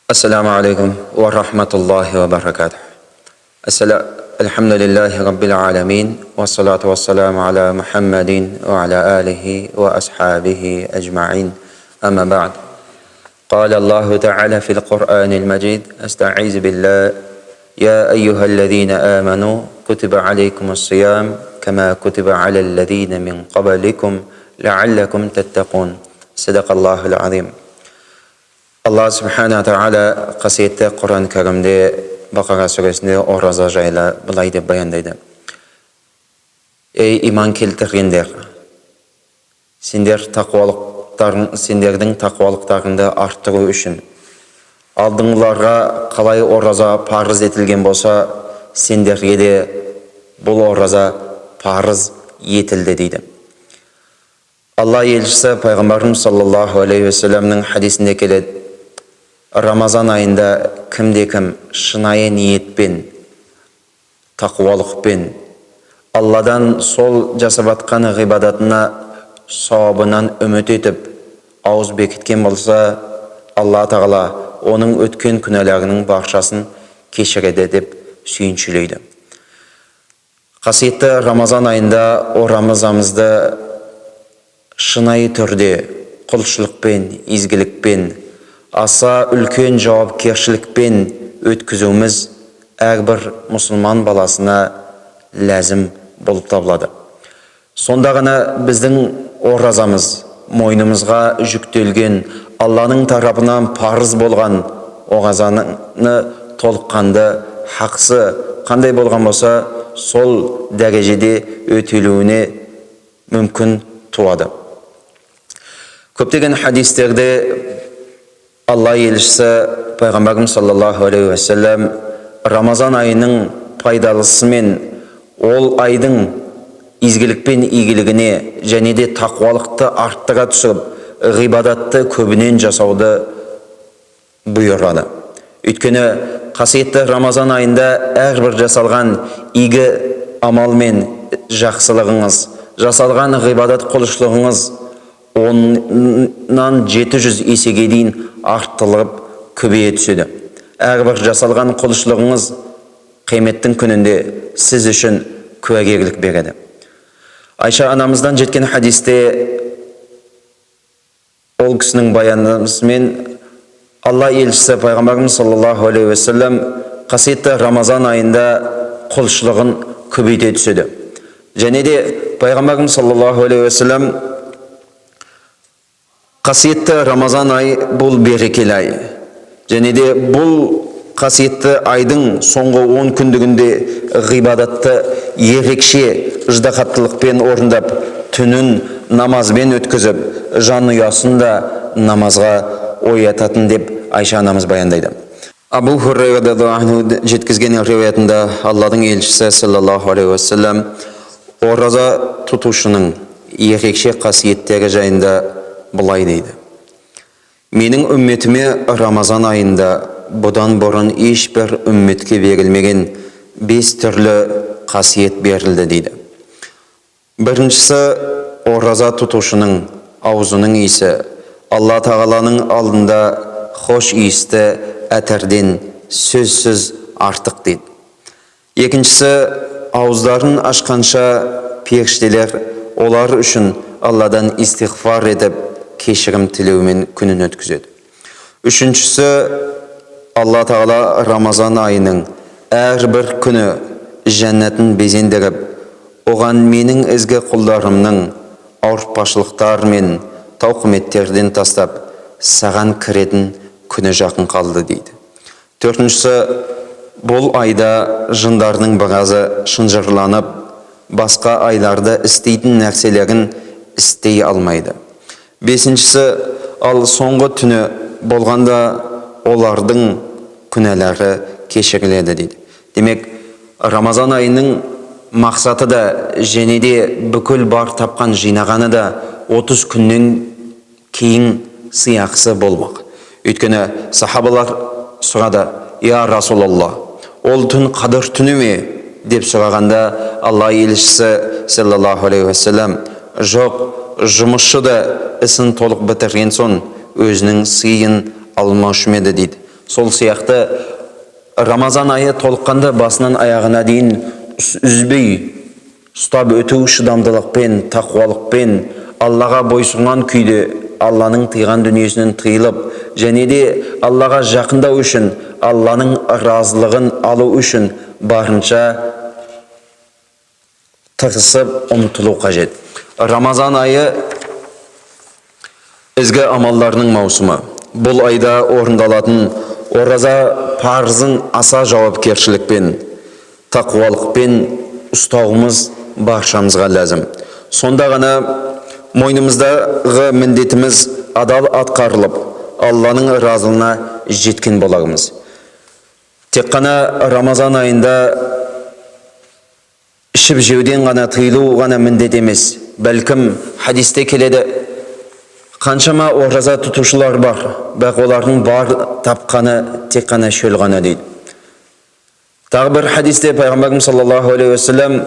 Assalamu alaikum wa rahmatullahi wa barakatuh. Alhamdulillahi rabbil alamin wa salatu wa salamu ala Muhammadin wa ala alihi wa ashabihi ajma'in. Amma ba'd. قال الله تعالى في القرآن المجيد أستعيذ بالله يا أيها الذين آمنوا كتب عليكم الصيام كما كتب على الذين من قبلكم لعلكم تتقون صدق الله العظيم. Allah subhanahu wa ta'ala qasiyatda Qur'on Karimda Baqara surasida oraza jayla bulay deb bayondaydi. Ey iman keltirgenler, sendердин taqwaliqlarыңды arttırуу үшін алдыңларга қалай ораза парыз етілген болса, сендерге де бұл ораза парыз етілді дейді. Allah elçisi Peygamberimiz sallallahu aleyhi ve sellem'nin hadisinde keledi. Ramazan ayında kimde-kim шынайы ниетпен, тақуалықпен, Алладан сол жасап атқан ғибадатына сауабынан үміт етіп, ауыз бекіткен болса, Алла Тағала оның өткен күнәләрінің баршасын кешіреді деп сүйіншілейді. Қасиетті Рамазан айында орамызамызды шынайы түрде құлшылықпен, изгілікпен, аса үлкен жауапкершілікпен өткізуіміз әрбір мұсылман баласына ләзім болып табылады. Сонда ғана біздің оразамыз мойнымызға жүктелген Алланың тарапынан парыз болған оразаны толыққанды хақсы қандай болған болса, сол дәрежеде өтелуіне мүмкін туады. Көптеген хадистерде Allah elçisi Peygamberimiz sallallahu aleyhi ve sellem Ramazan ayının пайдалысымен ол айдың изгілікпен игілігіне және де тақуалықты арттыра түсіп, ғибадатты көбінен жасауды бұйырады. Өйткені қасиетті Рамазан айында әрбір жасалған игі амал мен жақсылығыңыз, жасалған ғибадат құлшылығыңыз оннан 700 есеге дейін арттырылып көбейе түседі. Әрбір жасалған құлшылығыңыз қияметтің күнінде сіз үшін куәгерлік береді. Айша анамыздан жеткен хадисте ол кісінің баянысымен Алла елшісі Пайғамбарымыз саллаллаху алейхи ва саллям қасиетті Рамазан айында құлшылығын көбейте түседі. Және де Пайғамбарымыз саллаллаху алейхи ва саллям қасиетті Рамазан ай бұл берекелі ай. Және де бұл қасиетті айдың соңғы 10 күндігінде ғибадатты ерекше ыждахаттылықпен орындап, түнін намазбен өткізіп, жанұясын да намазға оятатын деп Айша анамыз баяндайды. Абу Хурайра радиаллаху жеткізген риwayatында Алладың елшісі саллаллаху алейхи ва саллям ораза тұтушының ерекше қасиеттері жайында бұлай дейді. Менің үмметіме Рамазан айында бұдан бұрын ешбір үмметке берілмеген 5 түрлі қасиет берілді дейді. Біріншісі, ораза тұтушының аузының иісі Алла Тағаланың алдында хош иісті әтірден сөзсіз артық дейді. Екіншісі, ауыздарын ашқанша періштелер олар үшін Алладан истиғфар етіп, кешірім тілеумен күнін өткізеді. Үшіншісі, Алла Тағала Рамазан айының әрбір күні жәннатын безендіріп, оған менің ізгі құлдарымның ауыртпашылықтар мен тауқыметтерден тастап, саған кіретін күні жақын қалды дейді. Төртіншісі, бұл айда жындардың біразы шынжырланып, басқа айларда істейтін нәрселерін істей алмайды. Бесіншісі, ал соңғы түні болғанда олардың күнәлері кешіріледі дейді. Демек, Рамазан айының мақсаты да және де бүкіл бар тапқан жинағаны да 30 күннен кейін сыйақысы болмақ. Өйткені сахабалар сұрады: «Я Расулалла, ол түн қадір түні ме?» деп сұрағанда Алла елшісі саллаллаху алейхи ва саллям: «Жоқ, жұмысшы да ісін толық бітірген соң өзінің сыйын алмаушы еді» дейді. Сол сияқты Рамазан айы толыққанды басынан аяғына дейін үзбей ұстап өту шыдамдылықпен, тақуалықпен, Аллаға бойсұнған күйде Алланың тыйған дүниесінен тыйылып, және де Аллаға жақындау үшін, Алланың разылығын алу үшін барынша тырысып ұмтылу қажет. Рамазан айы ізгі амалдарының маусымы. Бұл айда орындалатын ораза парызын аса жауапкершілікпен, тақуалықпен ұстауымыз баршамызға ләзім. Сонда ғана мойнымыздағы міндетіміз адал атқарылып, Алланың разылығына жеткен болармыз. Тек қана Рамазан айында ішіп жеуден ғана тыйылу ғана міндет емес. Бәлкім хадисте келеді, қаншама ораза тұтушылар бар, бірақ олардың бар тапқаны тек қана шөл ғана дейді. Тағы бір хадисте пайғамбарымыз саллаллаху алейхи уассалам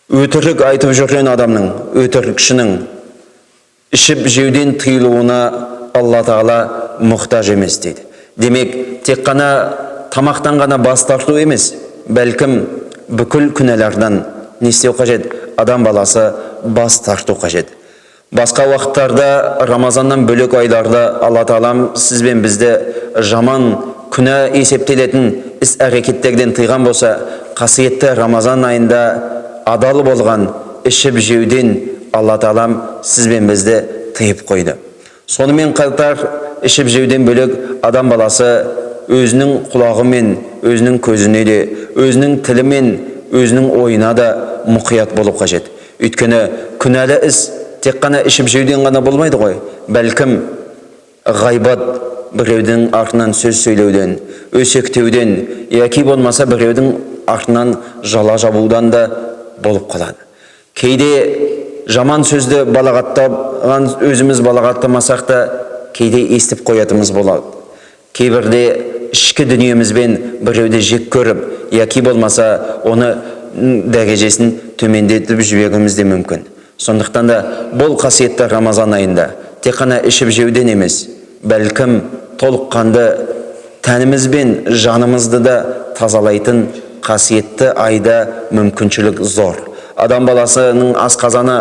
өтірік айтып жүрген адамның, өтірікшінің ішіп жеуден тыйылуына Алла Тағала мұқтаж емес дейді. Демек, тек қана тамақтан ғана бас тарту емес, бәлкім бүкіл күнәлардан не істеу қажет? Адам баласы бас тарту қажет. Басқа уақыттарда, Рамазаннан бөлек айларда Алла Тағалам сіз бен бізді жаман күнә есептелетін іс әрекеттерден тыйған болса, қасиетті Рамазан айында адал болған ішіп жеуден Алла Тағалам сіз бен бізді тыйып қойды. Сонымен қатар ішіп жеуден бөлек адам баласы өзінің құлағымен, өзінің көзіне де, өзінің тілімен, өзінің ойына да мұқият болу қажет. Өйткені күнәлі іс тек қана ішіп жеуден ғана болмайды ғой. Бәлкім ғайбат, біреудің артынан сөз сөйлеуден, өсектеуден, яки болмаса біреудің артынан жала жабудан да болып қалады. Кейде жаман сөзді балағаттаған өзіміз балағаттамасақ та, кейде естіп қоятымыз болады. Кейбірде ішкі дүниемізбен біреуді жек көріп, яки болмаса оны дәрежесін төмендетіп жіберуіміз де мүмкін. Сондықтан да бұл қасиетті Рамазан айында тек қана ішіп жеуден емес, бәлкім толыққанды тәніміз бен жанымызды да тазалайтын қасиетті айда мүмкіншілік зор. Адам баласының асқазаны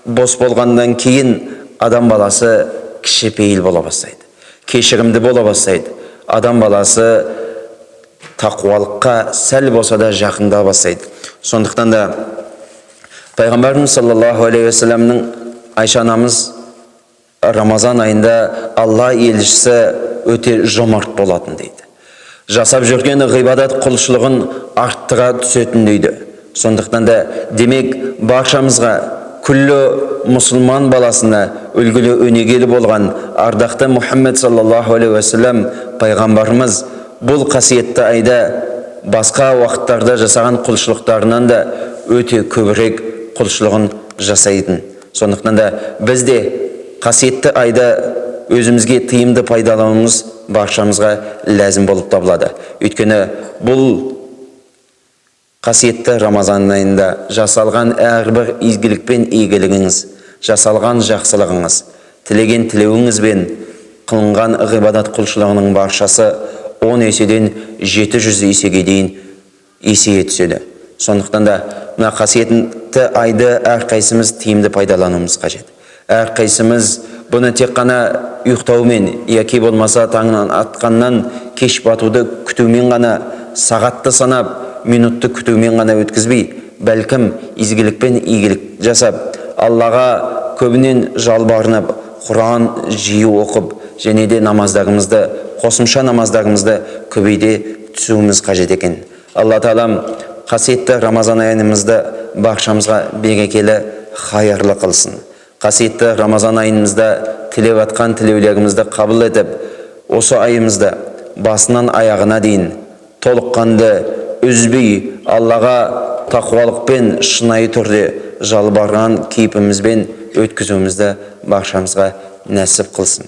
бос болғандан кейін адам баласы кішіпейіл бола бастайды, кешірімді бола бастайды. Адам баласы тақуалыққа сәл болса да жақында бастайды. Сондықтан да пайғамбарымыз саллаллаху алейхи уассаламның Айша анамыз Рамазан айында Алла елшісі өте жомарт болатын дейді. Жасап жүрген ғибадат құлшылығын арттыра түсетін дейді. Сондықтан да демек баршамызға күллі мұсылман баласына үлгілі өнегелі болған ардақты Мұхаммед саллаллаху алейхи уассалам пайғамбарымыз бұл қасиетті айда басқа уақыттарда жасаған құлшылықтарынан да өте көбірек құлшылығын жасайтын. Сондықтан да біз де қасиетті айда өзімізге тиімді пайдалануымыз баршамызға ләзім болып табылады. Өйткені бұл қасиетті Рамазан айында жасалған әрбір изгілік пен игілігіңіз, жасалған жақсылығыңыз, тілеген тілеуіңіз бен қылынған ғибадат құлшылығының баршасы 10 еседен 700 есеге дейін есеге түседі. Сондықтан да мына қасиетті айды әрқайсымыз тиімді пайдалануымыз қажет. Әрқайсымыз бұны тек қана ұйықтаумен, яки болмаса таңнан атқаннан кеш батуды күтумен ғана, сағатты санап, минутты күтумен ғана өткізбей, бәлкім изгілік пен игілік жасап, Аллаға көбінен жалбарынып, Құран жиі оқып, және де намаздарымызды, қосымша намаздарымызды көбейте түсуіміз қажет екен. Алла Тағалам қасиетті Рамазан айымызды баршамызға берекелі, хайырлы қылсын. Қасиетті Рамазан айымызда тілеп атқан тілеулерімізді қабыл етіп, осы айымызды басынан аяғына дейін толыққанды үзбей Аллаға тақуалықпен шынайы түрде жалбарған кейпімізбен өткізуімізді баршамызға нәсіп қылсын.